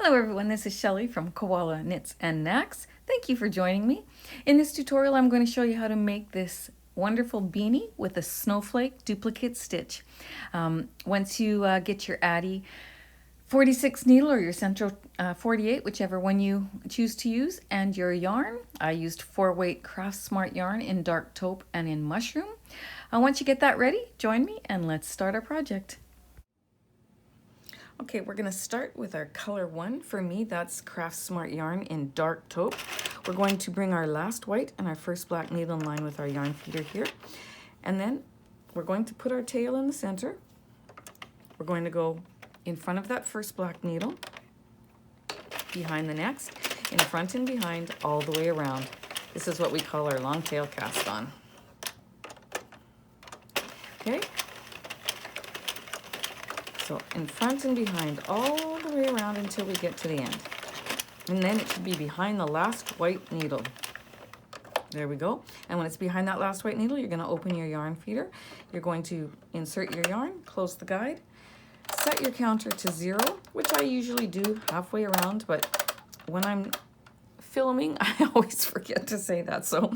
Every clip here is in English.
Hello everyone, this is Shelley from Koala Knits and Knacks. Thank you for joining me. In this tutorial I'm going to show you how to make this wonderful beanie with a snowflake duplicate stitch. Once you get your Addi 46 needle or your Sentro 48, whichever one you choose to use, and your yarn. I used 4-weight Craftsmart yarn in dark taupe and in mushroom. Once you get that ready, join me and let's start our project. Okay, we're going to start with our color 1. For me, that's Craftsmart yarn in dark taupe. We're going to bring our last white and our first black needle in line with our yarn feeder here. And then we're going to put our tail in the center. We're going to go in front of that first black needle, behind the next, in front and behind, all the way around. This is what we call our long tail cast on. Okay? So in front and behind, all the way around until we get to the end. And then it should be behind the last white needle. There we go. And when it's behind that last white needle, you're going to open your yarn feeder. You're going to insert your yarn, close the guide, set your counter to 0, which I usually do halfway around, but when I'm filming, I always forget to say that. So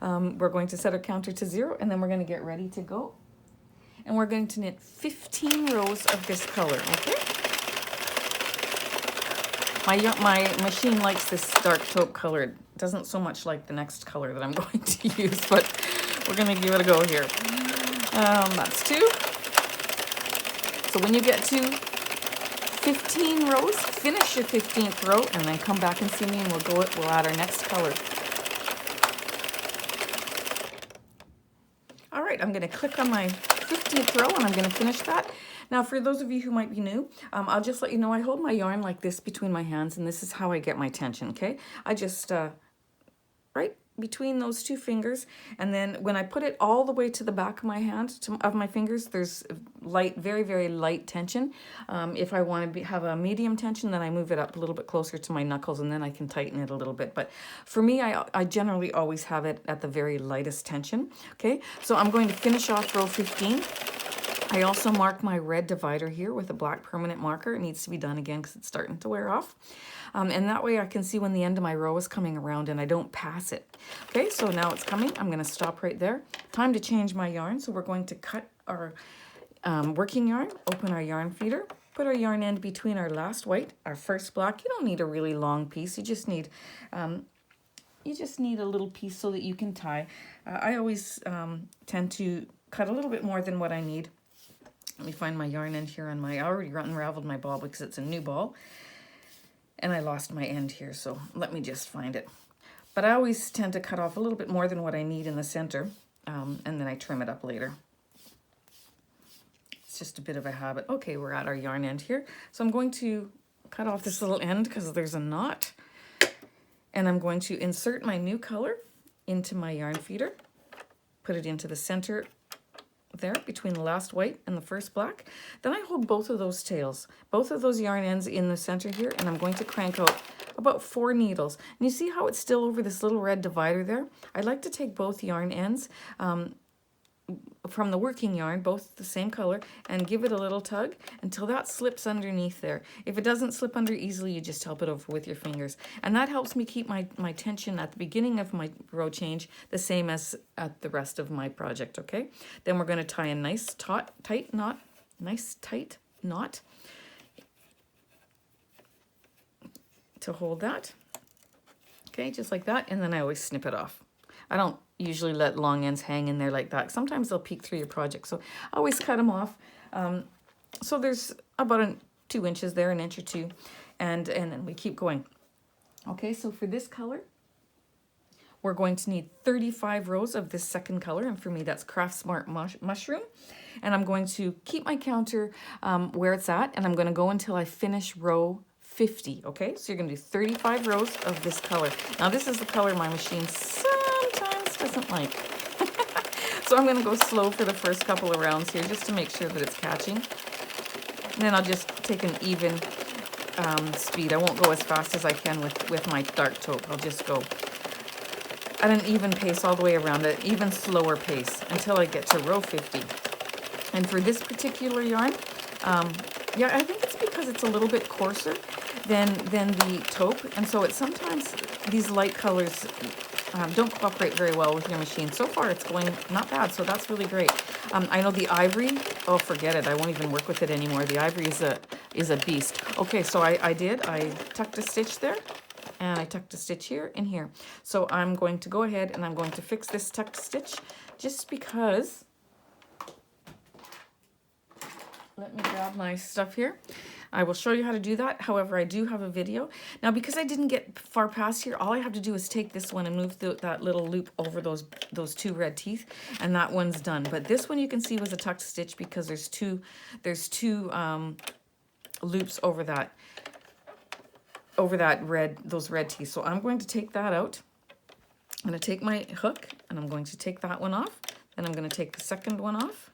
we're going to set our counter to 0, and then we're going to get ready to go. And we're going to knit 15 rows of this color, okay? My machine likes this dark taupe color. It doesn't so much like the next color that I'm going to use, but we're going to give it a go here. That's 2. So when you get to 15 rows, finish your 15th row, and then come back and see me, and we'll add our next color. All right, I'm going to click on my 15th row and I'm going to finish that. Now for those of you who might be new, I'll just let you know I hold my yarn like this between my hands, and this is how I get my tension, okay? I just, right between those 2 fingers, and then when I put it all the way to the back of my hand, of my fingers, there's light, very, very light tension. If I want to have a medium tension, then I move it up a little bit closer to my knuckles, and then I can tighten it a little bit. But for me, I generally always have it at the very lightest tension. Okay, so I'm going to finish off row 15. I also mark my red divider here with a black permanent marker. It needs to be done again because it's starting to wear off. And that way I can see when the end of my row is coming around and I don't pass it. Okay, so now it's coming. I'm going to stop right there. Time to change my yarn. So we're going to cut our working yarn, open our yarn feeder, put our yarn end between our last white, our first black. You don't need a really long piece. You just need a little piece so that you can tie. I always tend to cut a little bit more than what I need. Let me find my yarn end here on I already unraveled my ball because it's a new ball. And I lost my end here, so let me just find it. But I always tend to cut off a little bit more than what I need in the center, and then I trim it up later. It's just a bit of a habit. Okay, we're at our yarn end here. So I'm going to cut off this little end because there's a knot. And I'm going to insert my new color into my yarn feeder, put it into the center there between the last white and the first black. Then I hold both of those tails, both of those yarn ends in the center here, and I'm going to crank out about 4 needles. And you see how it's still over this little red divider there? I like to take both yarn ends from the working yarn, both the same color, and give it a little tug until that slips underneath there. If it doesn't slip under easily, you just help it over with your fingers. And that helps me keep my tension at the beginning of my row change the same as at the rest of my project, okay? Then we're going to tie a nice tight knot to hold that. Okay, just like that, and then I always snip it off. I don't usually let long ends hang in there like that. Sometimes they'll peek through your project, so I always cut them off. So there's about 2 inches there, 1 inch or 2, and then we keep going. Okay, so for this color, we're going to need 35 rows of this second color, and for me that's Craftsmart Mushroom. And I'm going to keep my counter where it's at, and I'm going to go until I finish row 50, okay? So you're going to do 35 rows of this color. Now this is the color my machine sometimes doesn't like. So I'm going to go slow for the first couple of rounds here just to make sure that it's catching. And then I'll just take an even speed. I won't go as fast as I can with my dark taupe. I'll just go at an even pace all the way around, an even slower pace until I get to row 50. And for this particular yarn, yeah, I think it's because it's a little bit coarser than the taupe, and so it's sometimes these light colors don't cooperate very well with your machine. So far it's going not bad, so that's really great. I know the ivory, oh forget it, I won't even work with it anymore. The ivory is a beast. Okay, so I tucked a stitch there, and I tucked a stitch here and here. So I'm going to go ahead and I'm going to fix this tucked stitch just because. Let me grab my stuff here. I will show you how to do that. However, I do have a video. Now, because I didn't get far past here, all I have to do is take this one and move that little loop over those two red teeth, and that one's done. But this one you can see was a tucked stitch because there's two loops over those red teeth. So I'm going to take that out. I'm going to take my hook and I'm going to take that one off. Then I'm going to take the second one off.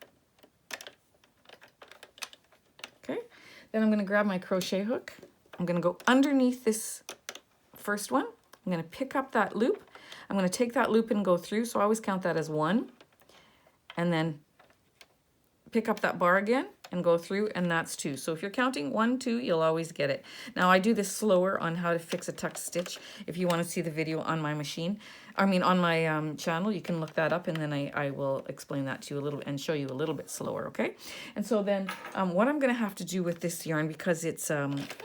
Okay. Then I'm going to grab my crochet hook. I'm going to go underneath this first one. I'm going to pick up that loop. I'm going to take that loop and go through. So I always count that as one. And then pick up that bar again and go through, and that's two. So if you're counting 1, 2, you'll always get it. Now I do this slower on how to fix a tuck stitch. If you want to see the video on my machine, on my channel, you can look that up, and then I will explain that to you a little and show you a little bit slower, okay? And so then what I'm going to have to do with this yarn, because it's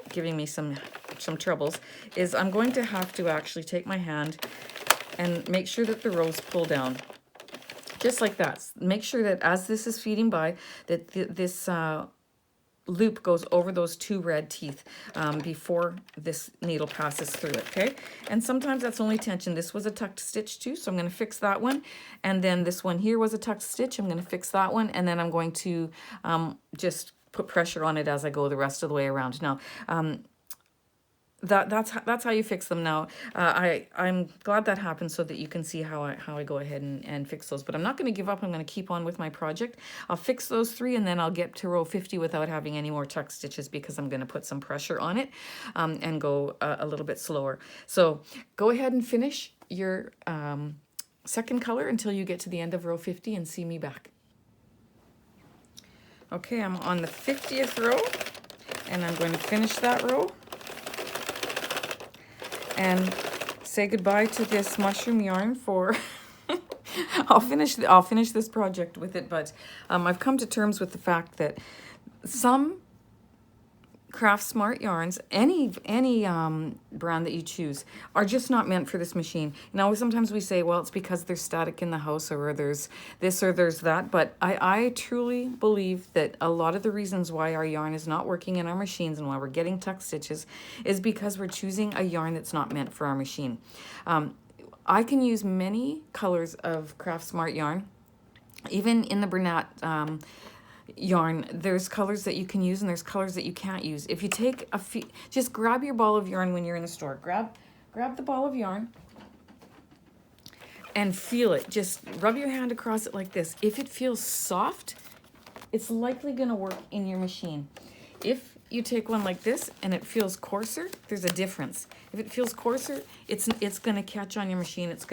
giving me some troubles, is I'm going to have to actually take my hand and make sure that the rows pull down. Just like that. Make sure that as this is feeding by, that this loop goes over those two red teeth before this needle passes through it, okay? And sometimes that's only tension. This was a tucked stitch too, so I'm going to fix that one. And then this one here was a tucked stitch. I'm going to fix that one. And then I'm going to just put pressure on it as I go the rest of the way around. Now, that's how you fix them. Now I'm glad that happened so that you can see how I go ahead and fix those, but I'm not going to give up. I'm going to keep on with my project. I'll fix those 3 and then I'll get to row 50 without having any more tuck stitches, because I'm going to put some pressure on it and go a little bit slower. So go ahead and finish your second color until you get to the end of row 50 and see me back. Okay, I'm on the 50th row and I'm going to finish that row and say goodbye to this mushroom yarn for I'll finish this project with it, but I've come to terms with the fact that some Craftsmart yarns, any brand that you choose, are just not meant for this machine. Now, sometimes we say, well, it's because they're static in the house, or there's this or there's that, but I truly believe that a lot of the reasons why our yarn is not working in our machines and why we're getting tuck stitches is because we're choosing a yarn that's not meant for our machine. I can use many colors of Craftsmart yarn, even in the Bernat yarn. There's colors that you can use and there's colors that you can't use. If you take a few, just grab your ball of yarn when you're in the store. Grab the ball of yarn and feel it. Just rub your hand across it like this. If it feels soft, it's likely going to work in your machine. If you take one like this and it feels coarser, there's a difference. If it feels coarser, it's going to catch on your machine. These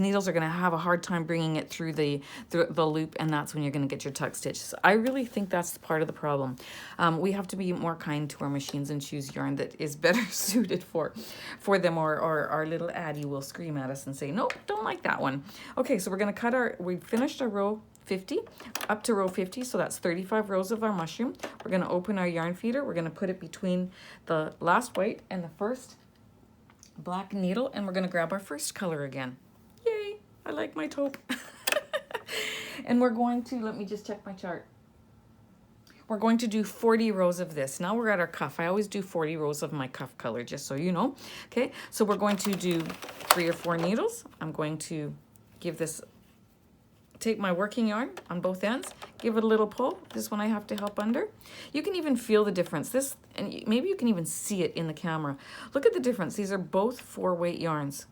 needles are going to have a hard time bringing it through the loop, and that's when you're going to get your tuck stitch. So I really think that's part of the problem. We have to be more kind to our machines and choose yarn that is better suited for them, or our little Addi will scream at us and say, nope, don't like that one. Okay, so we're going to we finished our row 50 up to row 50, so that's 35 rows of our mushroom. We're going to open our yarn feeder. We're going to put it between the last white and the first black needle, and we're going to grab our first color again. Yay, I like my taupe. And we're going to, let me just check my chart. We're going to do 40 rows of this. Now we're at our cuff. I always do 40 rows of my cuff color, just so you know. Okay, so we're going to do 3 or 4 needles. I'm going to take my working yarn on both ends, give it a little pull. This one I have to help under. You can even feel the difference. And maybe you can even see it in the camera. Look at the difference. These are both 4-weight yarns.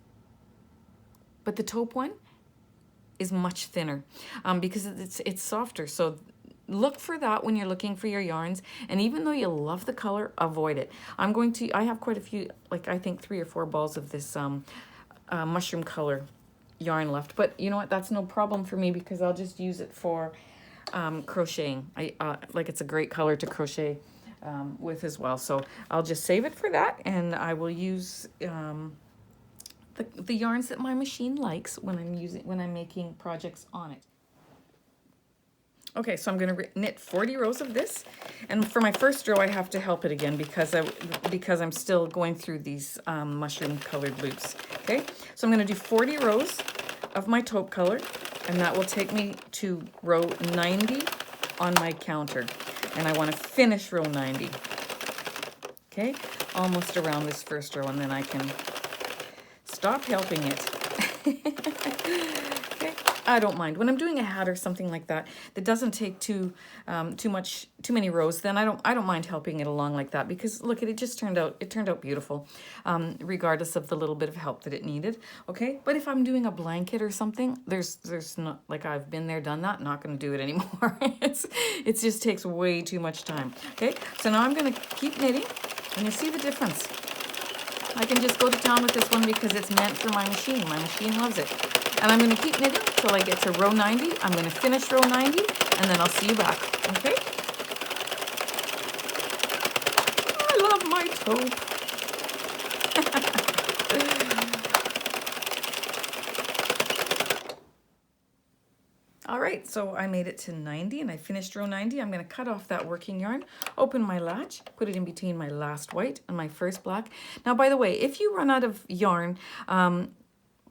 But the taupe one is much thinner because it's softer. So look for that when you're looking for your yarns. And even though you love the color, avoid it. I have quite a few, like I think 3 or 4 balls of this mushroom color yarn left, but you know what, that's no problem for me because I'll just use it for crocheting. Like it's a great color to crochet with as well. So I'll just save it for that, and I will use the yarns that my machine likes when I'm making projects on it. Okay, so I'm going to knit 40 rows of this, and for my first row I have to help it again because I'm still going through these mushroom colored loops. Okay, so I'm going to do 40 rows of my taupe color, and that will take me to row 90 on my counter, and I want to finish row 90. Okay, almost around this first row, and then I can stop helping it. Okay, I don't mind when I'm doing a hat or something like that that doesn't take too many rows. Then I don't mind helping it along like that, because look, it just turned out beautiful, regardless of the little bit of help that it needed. Okay, but if I'm doing a blanket or something, there's not, like, I've been there, done that, not going to do it anymore. It just takes way too much time. Okay, so now I'm going to keep knitting, and you see the difference. I can just go to town with this one because it's meant for my machine. My machine loves it. And I'm going to keep knitting till I get to row 90. I'm going to finish row 90, and then I'll see you back. Okay? I love my taupe. All right, so I made it to 90 and I finished row 90. I'm going to cut off that working yarn, open my latch, put it in between my last white and my first black. Now, by the way, if you run out of yarn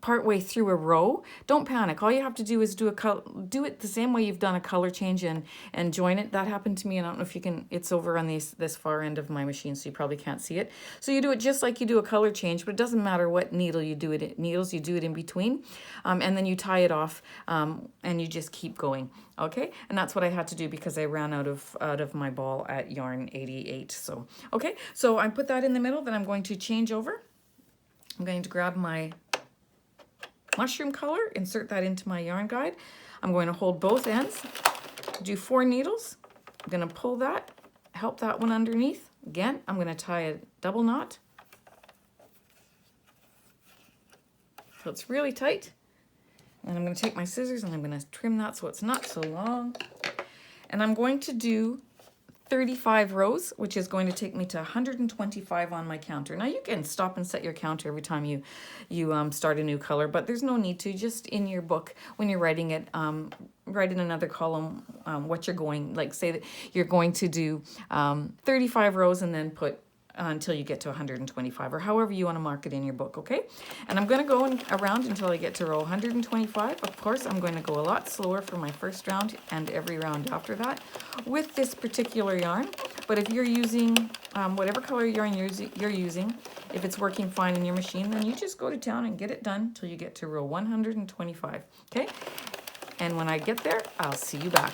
partway through a row, don't panic. All you have to do is do it the same way you've done a color change and join it. That happened to me, and I don't know if you can, it's over on this far end of my machine, so you probably can't see it. So you do it just like you do a color change, but it doesn't matter what needle you do it in. Needles, you do it in between, and then you tie it off, and you just keep going. Okay, and that's what I had to do because I ran out of my ball at yarn 88. So okay, so I put that in the middle. Then I'm going to change over. I'm going to grab my mushroom color, insert that into my yarn guide. I'm going to hold both ends, do 4 needles. I'm going to pull that, help that one underneath. Again, I'm going to tie a double knot. So it's really tight. And I'm going to take my scissors and I'm going to trim that so it's not so long. And I'm going to do 35 rows, which is going to take me to 125 on my counter. Now you can stop and set your counter every time you start a new color, but there's no need to. Just in your book, when you're writing it, write in another column what you're going, like say that you're going to do 35 rows and then put until you get to 125, or however you want to mark it in your book, okay? And I'm going to go around until I get to row 125. Of course, I'm going to go a lot slower for my first round and every round after that with this particular yarn. But if you're using whatever color yarn you're using, if it's working fine in your machine, then you just go to town and get it done till you get to row 125, okay? And when I get there, I'll see you back.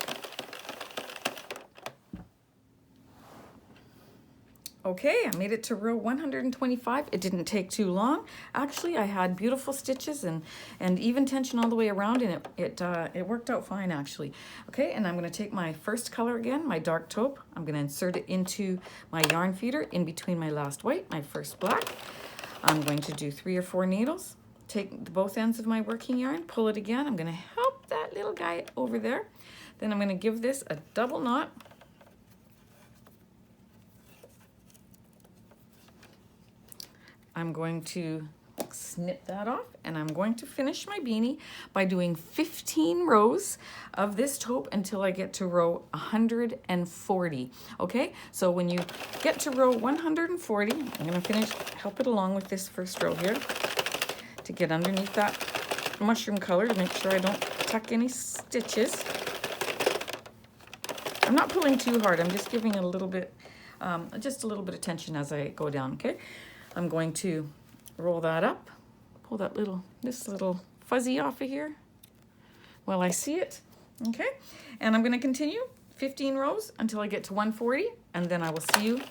Okay, I made it to row 125. It didn't take too long. Actually, I had beautiful stitches and even tension all the way around, and it worked out fine, actually. Okay, and I'm going to take my first color again, my dark taupe. I'm going to insert it into my yarn feeder in between my last white, my first black. I'm going to do 3 or 4 needles. Take both ends of my working yarn, pull it again. I'm going to help that little guy over there. Then I'm going to give this a double knot. I'm going to snip that off, and I'm going to finish my beanie by doing 15 rows of this taupe until I get to row 140. Okay, so when you get to row 140, I'm going to help it along with this first row here to get underneath that mushroom color to make sure I don't tuck any stitches. I'm not pulling too hard. I'm just giving it a little bit, just a little bit of tension as I go down. Okay. I'm going to roll that up, pull this little fuzzy off of here while I see it, okay? And I'm going to continue 15 rows until I get to 140, and then I will see you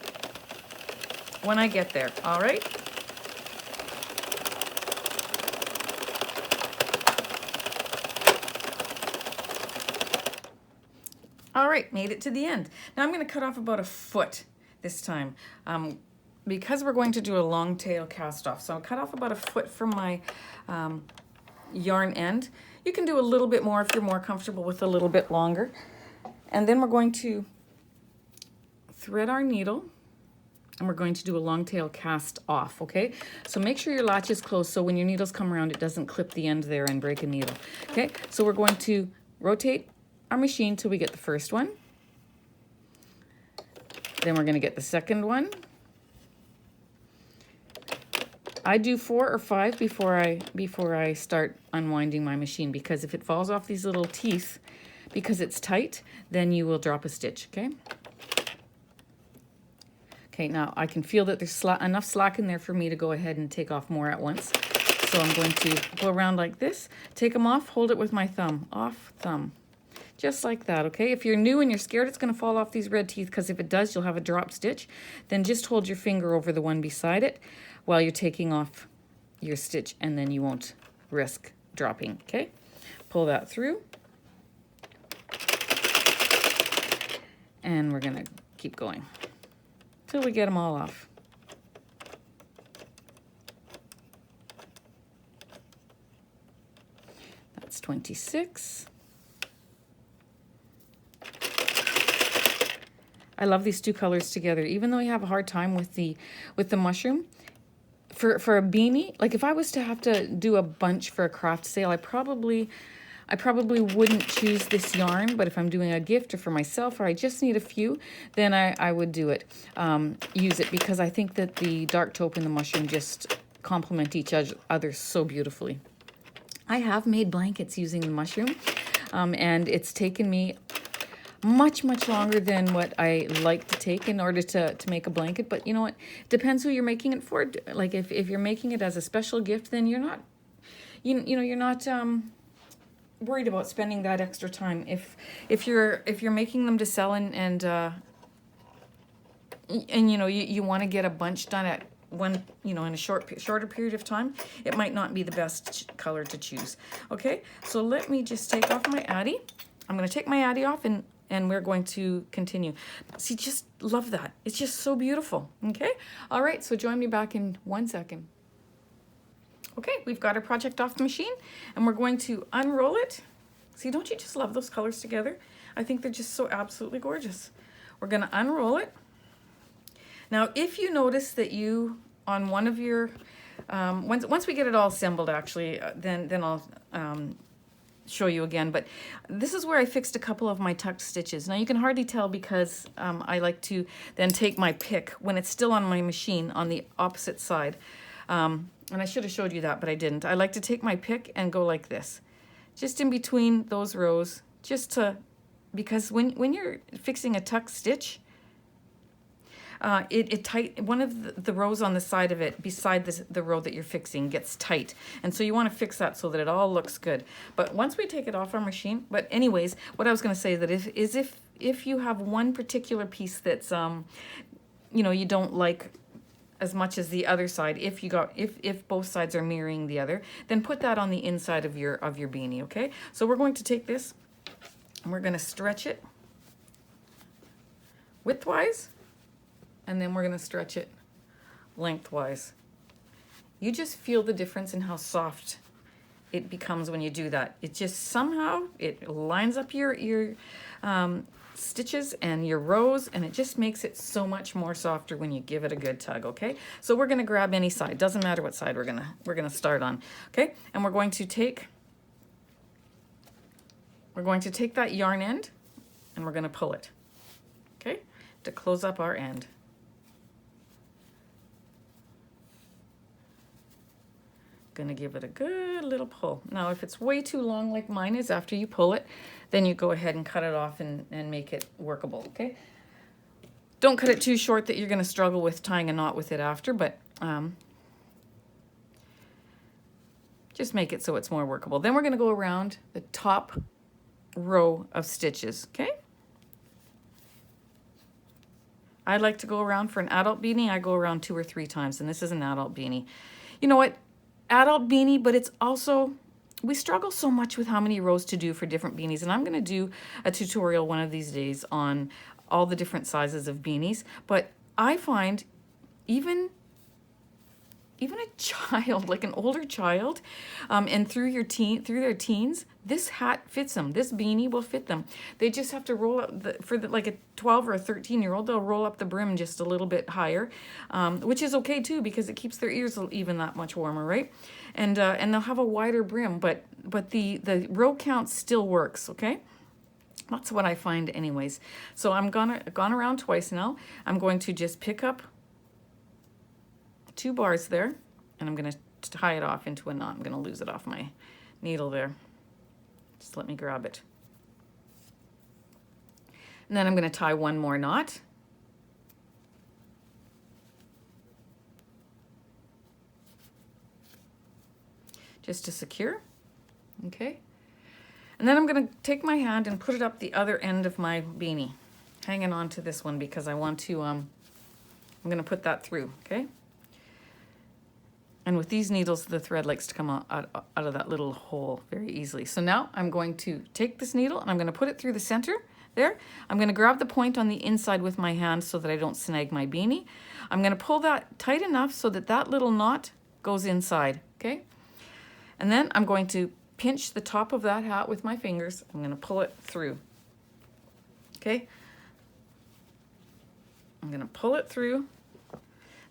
when I get there, all right? All right, made it to the end. Now I'm going to cut off about a foot this time. Because we're going to do a long tail cast off. So I'll cut off about a foot from my yarn end. You can do a little bit more if you're more comfortable with a little bit longer. And then we're going to thread our needle, and we're going to do a long tail cast off, okay? So make sure your latch is closed so when your needles come around, it doesn't clip the end there and break a needle, okay? So we're going to rotate our machine till we get the first one. Then we're gonna get the second one. I do 4 or 5 before I start unwinding my machine, because if it falls off these little teeth, because it's tight, then you will drop a stitch, okay? Okay, now I can feel that there's enough slack in there for me to go ahead and take off more at once. So I'm going to go around like this, take them off, hold it with my thumb, off, thumb. Just like that, okay? If you're new and you're scared it's gonna fall off these red teeth, because if it does, you'll have a drop stitch, then just hold your finger over the one beside it while you're taking off your stitch, and then you won't risk dropping, okay? Pull that through. And we're gonna keep going till we get them all off. That's 26. I love these two colors together, even though you have a hard time with the mushroom. For a beanie, like if I was to have to do a bunch for a craft sale, I probably wouldn't choose this yarn, but if I'm doing a gift or for myself, or I just need a few, then I would do it, use it, because I think that the dark taupe and the mushroom just complement each other so beautifully. I have made blankets using the mushroom, and it's taken me much longer than what I like to take in order to make a blanket. But you know what, depends who you're making it for. Like if you're making it as a special gift, then you're not you're not worried about spending that extra time. If you're making them to sell and you want to get a bunch done at one, in a shorter period of time, it might not be the best color to choose. Okay, so let me just take off my Addi. I'm going to take my Addi off, and we're going to continue. See, just love that. It's just so beautiful, okay? All right, so join me back in 1 second. Okay, we've got our project off the machine, and we're going to unroll it. See, don't you just love those colors together? I think they're just so absolutely gorgeous. We're gonna unroll it. Now, if you notice that on one of your, once we get it all assembled, actually, then I'll, show you again, but this is where I fixed a couple of my tucked stitches. Now you can hardly tell because I like to then take my pick when it's still on my machine on the opposite side, and I should have showed you that, but I didn't. I like to take my pick and go like this, just in between those rows, because when you're fixing a tuck stitch, one of the rows on the side of it beside the row that you're fixing gets tight, and so you want to fix that so that it all looks good. But once we take it off our machine, but anyways, what I was going to say that if you have one particular piece that's you don't like as much as the other side, if both sides are mirroring the other, then put that on the inside of your beanie. Okay, so we're going to take this and we're going to stretch it widthwise, and then we're going to stretch it lengthwise. You just feel the difference in how soft it becomes when you do that. It just somehow, it lines up your stitches and your rows, and it just makes it so much more softer when you give it a good tug, okay? So we're going to grab any side. Doesn't matter what side we're going to start on, okay? And we're going to take that yarn end and we're going to pull it, okay? To close up our end. Gonna give it a good little pull. Now if it's way too long like mine is after you pull it, then you go ahead and cut it off and make it workable, okay? Don't cut it too short that you're gonna struggle with tying a knot with it after, but just make it so it's more workable. Then we're gonna go around the top row of stitches, okay? I like to go around for an adult beanie. I go around 2 or 3 times, and this is an adult beanie. You know what? Adult beanie, but it's also, we struggle so much with how many rows to do for different beanies, and I'm going to do a tutorial one of these days on all the different sizes of beanies. But I find even even a child, like an older child, and through their teens, this hat fits them. This beanie will fit them. They just have to roll up like a 12 or a 13-year-old, they'll roll up the brim just a little bit higher, which is okay too because it keeps their ears even that much warmer, right? And they'll have a wider brim, but the row count still works, okay? That's what I find anyways. So I'm gone around twice now. I'm going to just pick up 2 bars there, and I'm going to tie it off into a knot. I'm going to lose it off my needle there. Just let me grab it. And then I'm going to tie 1 more knot. Just to secure, okay? And then I'm going to take my hand and put it up the other end of my beanie, hanging on to this one because I want to, I'm going to put that through, okay? And with these needles, the thread likes to come out of that little hole very easily. So now I'm going to take this needle and I'm going to put it through the center there. I'm going to grab the point on the inside with my hand so that I don't snag my beanie. I'm going to pull that tight enough so that that little knot goes inside, okay? And then I'm going to pinch the top of that hat with my fingers. I'm going to pull it through, okay? I'm going to pull it through.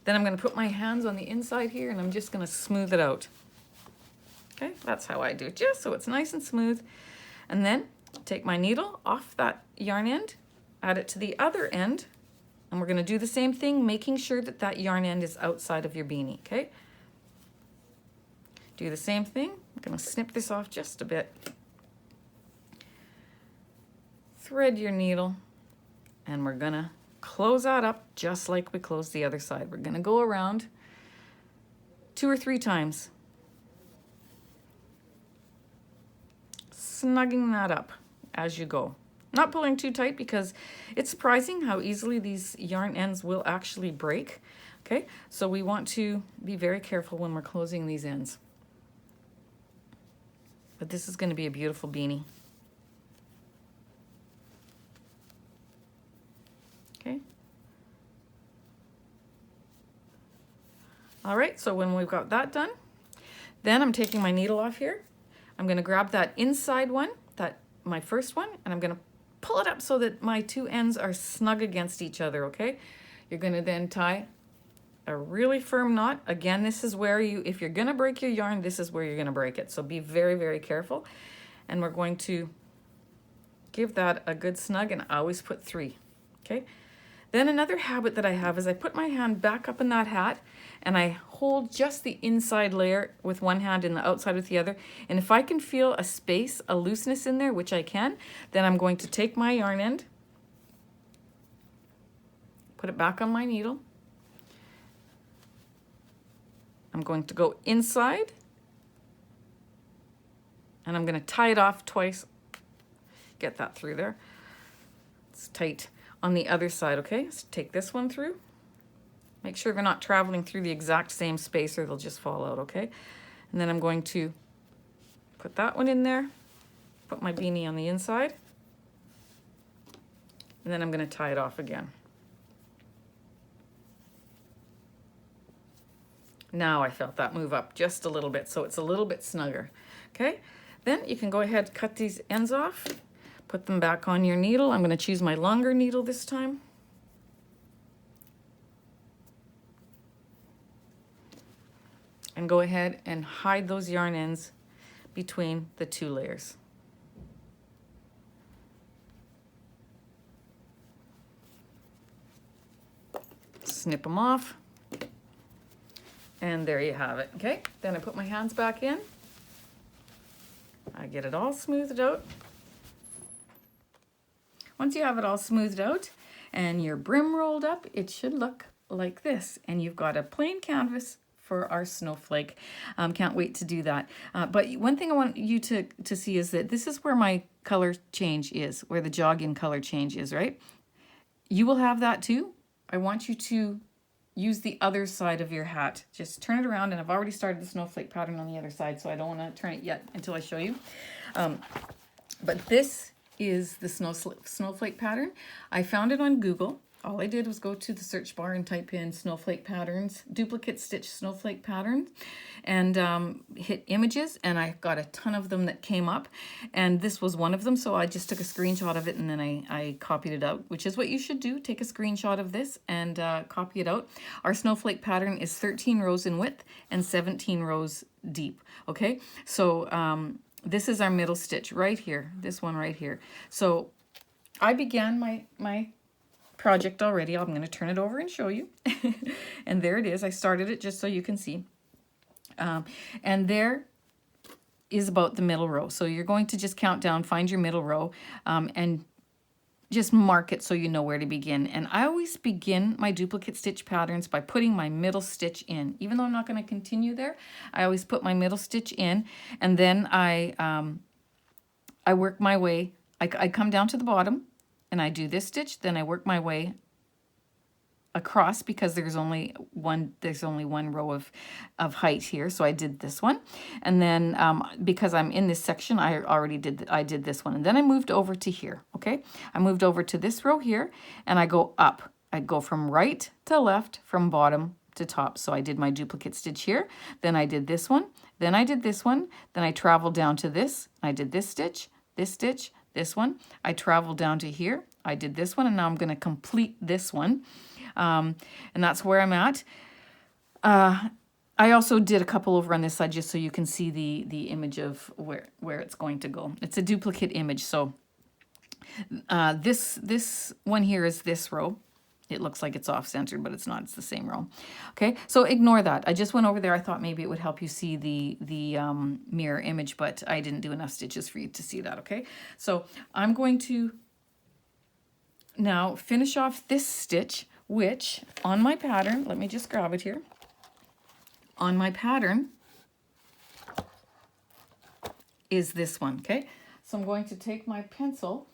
Then I'm going to put my hands on the inside here and I'm just going to smooth it out. Okay, that's how I do it, just so it's nice and smooth. And then take my needle off that yarn end, add it to the other end, and we're going to do the same thing, making sure that that yarn end is outside of your beanie, okay? Do the same thing. I'm going to snip this off just a bit. Thread your needle, and we're going to close that up just like we closed the other side. We're going to go around 2 or 3 times, snugging that up as you go. Not pulling too tight because it's surprising how easily these yarn ends will actually break. Okay, so we want to be very careful when we're closing these ends. But this is going to be a beautiful beanie. Okay. All right, so when we've got that done, then I'm taking my needle off here. I'm going to grab that inside one, my first one, and I'm going to pull it up so that my 2 ends are snug against each other, okay? You're going to then tie a really firm knot. Again, this is where if you're going to break your yarn, this is where you're going to break it. So be very, very careful. And we're going to give that a good snug, and I always put 3, okay? Then another habit that I have is I put my hand back up in that hat and I hold just the inside layer with one hand and the outside with the other. And if I can feel a space, a looseness in there, which I can, then I'm going to take my yarn end, put it back on my needle. I'm going to go inside and I'm going to tie it off twice. Get that through there. It's tight. On the other side, okay? So take this one through. Make sure they're not traveling through the exact same space or they'll just fall out, okay? And then I'm going to put that one in there, put my beanie on the inside, and then I'm going to tie it off again. Now I felt that move up just a little bit, so it's a little bit snugger, okay? Then you can go ahead and cut these ends off. Put them back on your needle. I'm going to choose my longer needle this time. And go ahead and hide those yarn ends between the 2 layers. Snip them off. And there you have it, okay? Then I put my hands back in. I get it all smoothed out. Once you have it all smoothed out and your brim rolled up, it should look like this. And you've got a plain canvas for our snowflake. Can't wait to do that. But one thing I want you to see is that this is where my color change is, where the jog-in color change is, right? You will have that too. I want you to use the other side of your hat. Just turn it around, and I've already started the snowflake pattern on the other side, so I don't want to turn it yet until I show you. But this is the snowflake pattern. I found it on Google. All I did was go to the search bar and type in snowflake patterns, duplicate stitch snowflake patterns, and hit images, and I got a ton of them that came up, and this was one of them, so I just took a screenshot of it and then I copied it out, which is what you should do. Take a screenshot of this and copy it out. Our snowflake pattern is 13 rows in width and 17 rows deep, okay? So this is our middle stitch right here, this one right here. So I began my project already. I'm going to turn it over and show you. And there it is. I started it just so you can see. And there is about the middle row. So you're going to just count down, find your middle row, and just mark it so you know where to begin. And I always begin my duplicate stitch patterns by putting my middle stitch in. Even though I'm not going to continue there, I always put my middle stitch in, and then I work my way. I come down to the bottom, and I do this stitch, then I work my way across because there's only one row of height here, so I did this one, and then because I'm in this section, I did this one, and then I moved over to here. Okay, I moved over to this row here, and I go up. I go from right to left, from bottom to top. So I did my duplicate stitch here, then I did this one, then I did this one, then I traveled down to this. I did this stitch, this one. I traveled down to here. I did this one, and now I'm going to complete this one. And that's where I'm at. I also did a couple over on this side just so you can see the image of where it's going to go. It's a duplicate image. So this one here is this row. It looks like it's off-centered, but it's not. It's the same row. Okay, so ignore that. I just went over there. I thought maybe it would help you see the mirror image, but I didn't do enough stitches for you to see that, okay? So I'm going to now finish off this stitch, which on my pattern, let me just grab it here. On my pattern is this one, okay? So I'm going to take my pencil,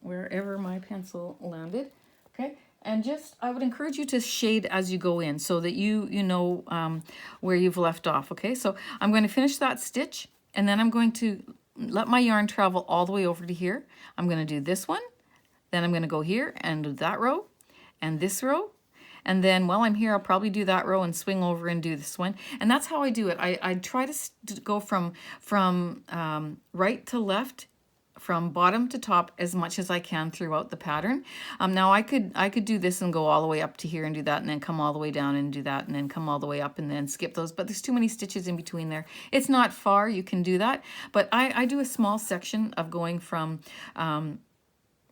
wherever my pencil landed, okay? And just, I would encourage you to shade as you go in so that you know where you've left off, okay? So I'm going to finish that stitch, and then I'm going to let my yarn travel all the way over to here. I'm going to do this one, then I'm going to go here and do that row, and this row, and then while I'm here, I'll probably do that row and swing over and do this one. And that's how I do it. I try to go from right to left, from bottom to top as much as I can throughout the pattern. Now I could do this and go all the way up to here and do that, and then come all the way down and do that, and then come all the way up and then skip those, but there's too many stitches in between there. It's not far, you can do that, but I do a small section of going from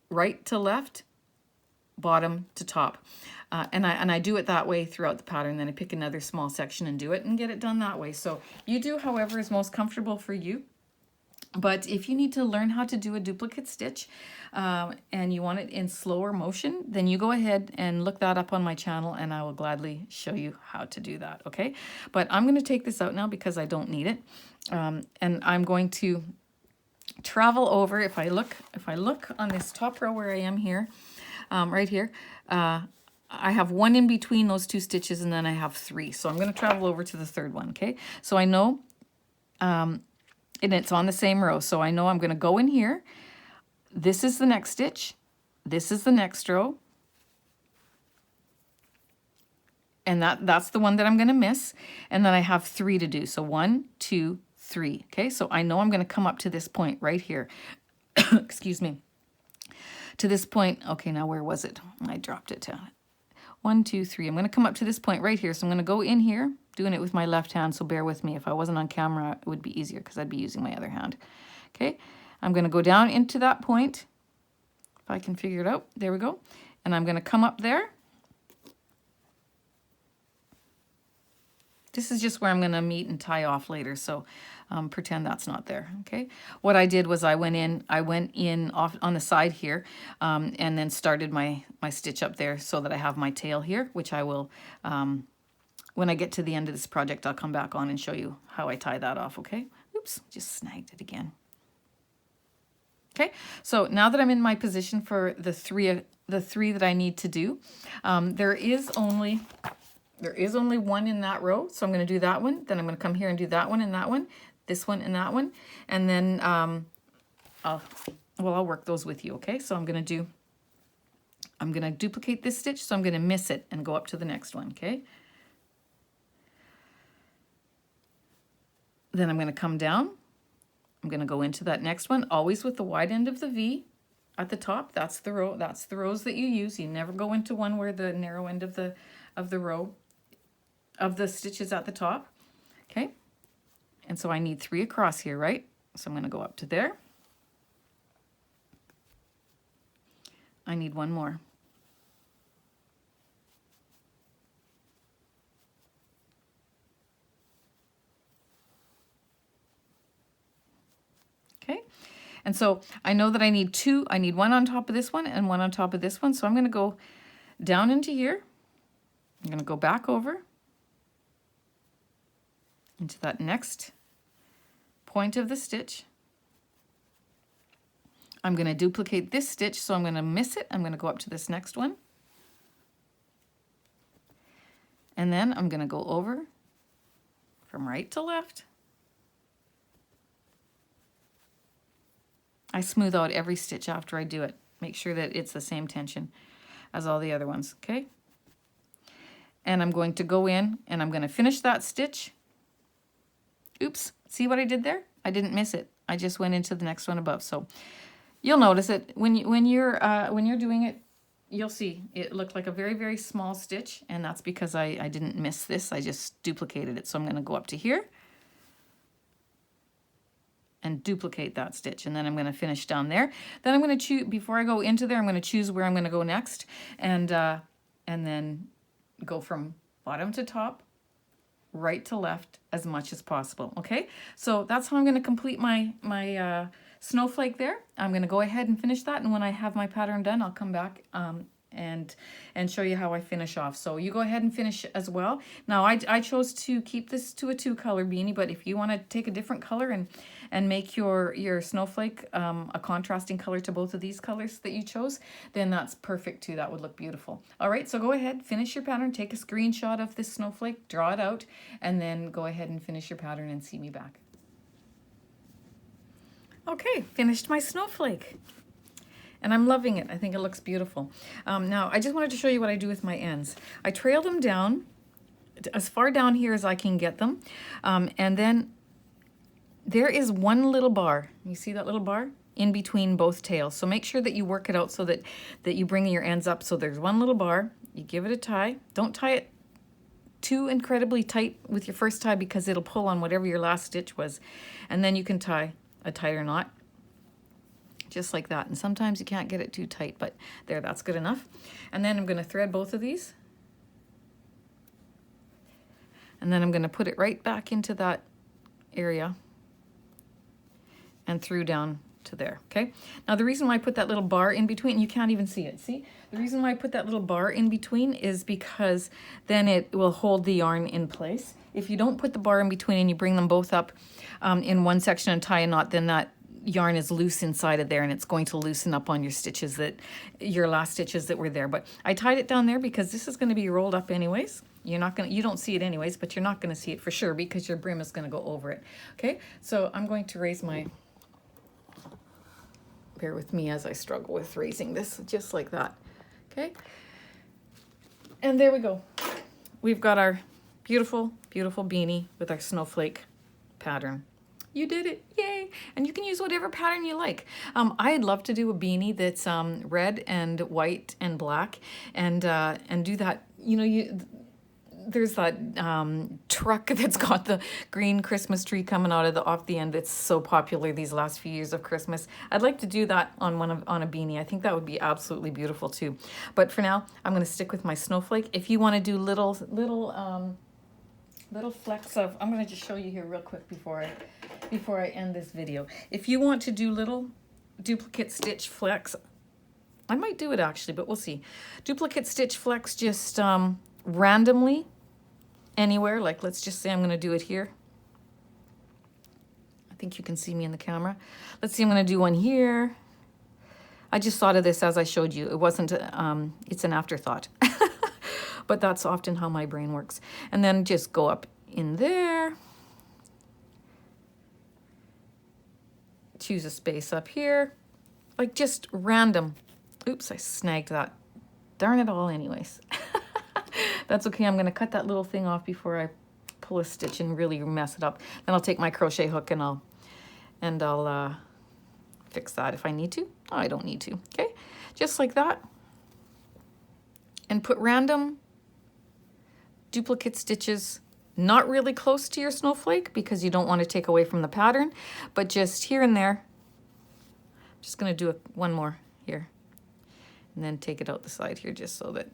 right to left, bottom to top. And I do it that way throughout the pattern. Then I pick another small section and do it and get it done that way. So you do however is most comfortable for you. But if you need to learn how to do a duplicate stitch and you want it in slower motion, then you go ahead and look that up on my channel, and I will gladly show you how to do that, okay? But I'm going to take this out now because I don't need it. And I'm going to travel over. If I look on this top row where I am here, right here, I have one in between those two stitches, and then I have three. So I'm going to travel over to the third one, okay? So I know... and it's on the same row, so I know I'm going to go in here. This is the next stitch. This is the next row. And that's the one that I'm going to miss. And then I have three to do. So 1, 2, 3. Okay, so I know I'm going to come up to this point right here. Excuse me. To this point. Okay, now where was it? I dropped it down. 1, 2, 3. I'm going to come up to this point right here. So I'm going to go in here, doing it with my left hand, so bear with me. If I wasn't on camera, it would be easier because I'd be using my other hand. Okay, I'm going to go down into that point. If I can figure it out. There we go. And I'm going to come up there. This is just where I'm going to meet and tie off later, so pretend that's not there, okay? What I did was I went in off on the side here, and then started my stitch up there so that I have my tail here, which I will, when I get to the end of this project, I'll come back on and show you how I tie that off, okay? Oops, just snagged it again. Okay, so now that I'm in my position for the three that I need to do, there is only one in that row, so I'm going to do that one. Then I'm going to come here and do that one and that one, this one and that one, and then I'll work those with you. Okay, so I'm going to do I'm going to duplicate this stitch, so I'm going to miss it and go up to the next one, okay? Then I'm going to come down. I'm going to go into that next one, always with the wide end of the V at the top. That's the row. That's the rows that you use. You never go into one where the narrow end of the row of the stitch is at the top, okay? And so I need 3 across here, right? So I'm going to go up to there. I need 1 more. Okay, and so I know that I need 2. I need 1 on top of this one and 1 on top of this one. So I'm going to go down into here. I'm going to go back over into that next point of the stitch. I'm going to duplicate this stitch, so I'm going to miss it. I'm going to go up to this next one. And then I'm going to go over from right to left. I smooth out every stitch after I do it. Make sure that it's the same tension as all the other ones, okay? And I'm going to go in and I'm going to finish that stitch. Oops, see what I did there? I didn't miss it. I just went into the next one above. So you'll notice it when you're doing it. You'll see it looked like a very, very small stitch, and that's because I didn't miss this. I just duplicated it. So I'm going to go up to here and duplicate that stitch, and then I'm going to finish down there. Then I'm going to choose, before I go into there, I'm going to choose where I'm going to go next, and then go from bottom to top, right to left as much as possible. Okay, so that's how I'm going to complete my snowflake there. I'm going to go ahead and finish that, and when I have my pattern done, I'll come back and show you how I finish off. So you go ahead and finish as well. Now I chose to keep this to a 2-color beanie, but if you want to take a different color and make your snowflake a contrasting color to both of these colors that you chose, then that's perfect too. That would look beautiful. All right, so go ahead, finish your pattern, take a screenshot of this snowflake, draw it out, and then go ahead and finish your pattern and see me back. Okay, finished my snowflake. And I'm loving it. I think it looks beautiful. Now, I just wanted to show you what I do with my ends. I trail them down as far down here as I can get them. And then there is one little bar. You see that little bar? In between both tails. So make sure that you work it out so that you bring your ends up. So there's one little bar. You give it a tie. Don't tie it too incredibly tight with your first tie because it'll pull on whatever your last stitch was. And then you can tie a tighter knot. Just like that. And sometimes you can't get it too tight, but there, that's good enough. And then I'm going to thread both of these. And then I'm going to put it right back into that area and through down to there, okay? Now the reason why I put that little bar in between, you can't even see it, see? The reason why I put that little bar in between is because then it will hold the yarn in place. If you don't put the bar in between and you bring them both up in one section and tie a knot, then that yarn is loose inside of there and it's going to loosen up on your stitches, your last stitches that were there. But I tied it down there because this is going to be rolled up anyways. You don't see it anyways, but you're not going to see it for sure because your brim is going to go over it. Okay, so I'm going to raise my, bear with me as I struggle with raising this, just like that. Okay, and there we go. We've got our beautiful, beautiful beanie with our snowflake pattern. You did it, yay! And you can use whatever pattern you like. I'd love to do a beanie that's red and white and black, and do that. You know, there's that truck that's got the green Christmas tree coming out of off the end. That's so popular these last few years of Christmas. I'd like to do that on a beanie. I think that would be absolutely beautiful too. But for now, I'm going to stick with my snowflake. If you want to do little flecks of, I'm going to just show you here real quick before I end this video. If you want to do little duplicate stitch flecks, I might do it actually, but we'll see. Duplicate stitch flecks just randomly anywhere. Like let's just say I'm going to do it here. I think you can see me in the camera. Let's see, I'm going to do one here. I just thought of this as I showed you. It wasn't, it's an afterthought. But that's often how my brain works. And then just go up in there. Choose a space up here. Like just random. Oops, I snagged that darn it all anyways. That's okay. I'm going to cut that little thing off before I pull a stitch and really mess it up. Then I'll take my crochet hook and I'll fix that if I need to. Oh, I don't need to. Okay, just like that. And put random duplicate stitches, not really close to your snowflake because you don't want to take away from the pattern, but just here and there. Just going to do one more here and then take it out the side here just so that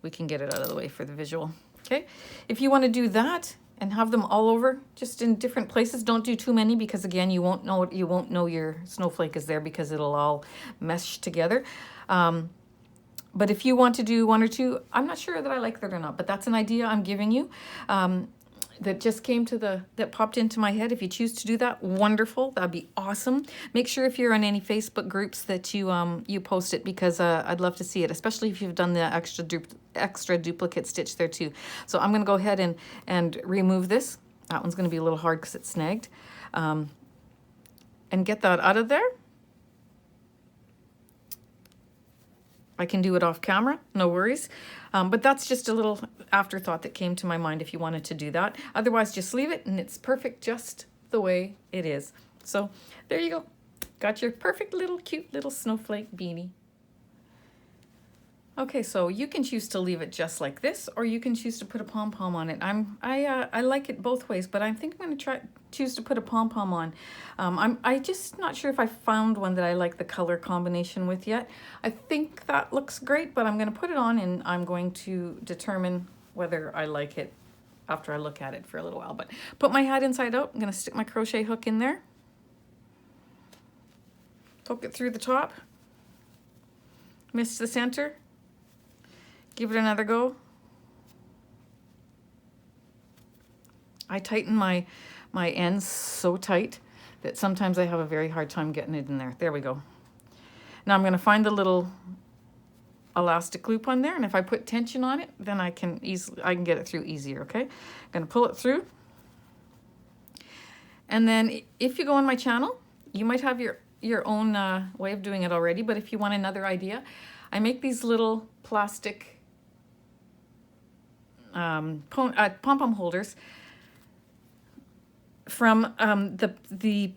we can get it out of the way for the visual. Okay, if you want to do that and have them all over, just in different places, don't do too many because again, you won't know your snowflake is there because it'll all mesh together. But if you want to do one or two, I'm not sure that I like that or not, but that's an idea I'm giving you that just came to that popped into my head. If you choose to do that, wonderful. That'd be awesome. Make sure if you're on any Facebook groups that you post it because I'd love to see it, especially if you've done the extra duplicate stitch there too. So I'm going to go ahead and remove this. That one's going to be a little hard because it's snagged. And get that out of there. I can do it off camera, no worries. But that's just a little afterthought that came to my mind if you wanted to do that. Otherwise, just leave it and it's perfect just the way it is. So there you go. Got your perfect little cute little snowflake beanie. Okay, so you can choose to leave it just like this, or you can choose to put a pom-pom on it. I like it both ways, but I think I'm going to choose to put a pom-pom on. I just not sure if I found one that I like the color combination with yet. I think that looks great, but I'm going to put it on and I'm going to determine whether I like it after I look at it for a little while. But put my hat inside out. I'm going to stick my crochet hook in there. Poke it through the top. Miss the center. Give it another go. I tighten my ends so tight that sometimes I have a very hard time getting it in there. There we go. Now I'm going to find the little elastic loop on there, and if I put tension on it, then I can get it through easier, okay? I'm going to pull it through. And then if you go on my channel, you might have your own way of doing it already, but if you want another idea, I make these little plastic pom-pom holders from the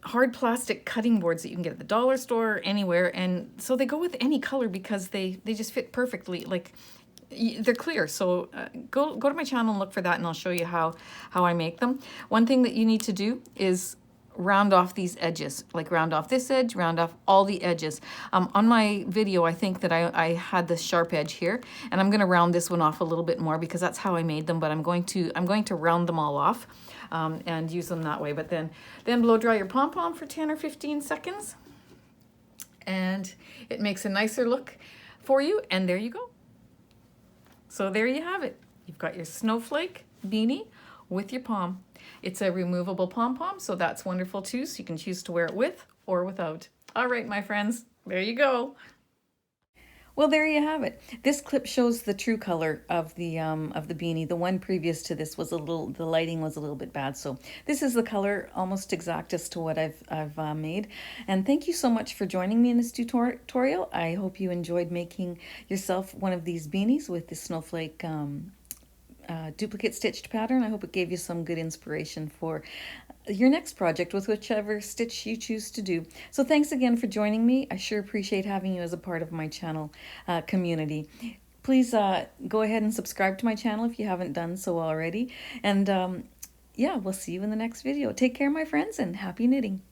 hard plastic cutting boards that you can get at the dollar store or anywhere, and so they go with any color because they just fit perfectly. Like they're clear. So go to my channel and look for that, and I'll show you how I make them. One thing that you need to do is round off these edges, like round off this edge, round off all the edges. On my video, I think that I had this sharp edge here, and I'm going to round this one off a little bit more because that's how I made them, but I'm going to round them all off and use them that way. But then blow dry your pom-pom for 10 or 15 seconds, and it makes a nicer look for you, and there you go. So there you have it. You've got your snowflake beanie with your pom. It's a removable pom-pom, so that's wonderful too. So you can choose to wear it with or without. All right, my friends, there you go. Well, there you have it. This clip shows the true color of the beanie. The one previous to this was the lighting was a little bit bad. So this is the color almost exact as to what I've made. And thank you so much for joining me in this tutorial. I hope you enjoyed making yourself one of these beanies with the snowflake duplicate stitched pattern. I hope it gave you some good inspiration for your next project with whichever stitch you choose to do. So thanks again for joining me. I sure appreciate having you as a part of my channel community. Please go ahead and subscribe to my channel if you haven't done so already. And yeah, we'll see you in the next video. Take care, my friends, and happy knitting.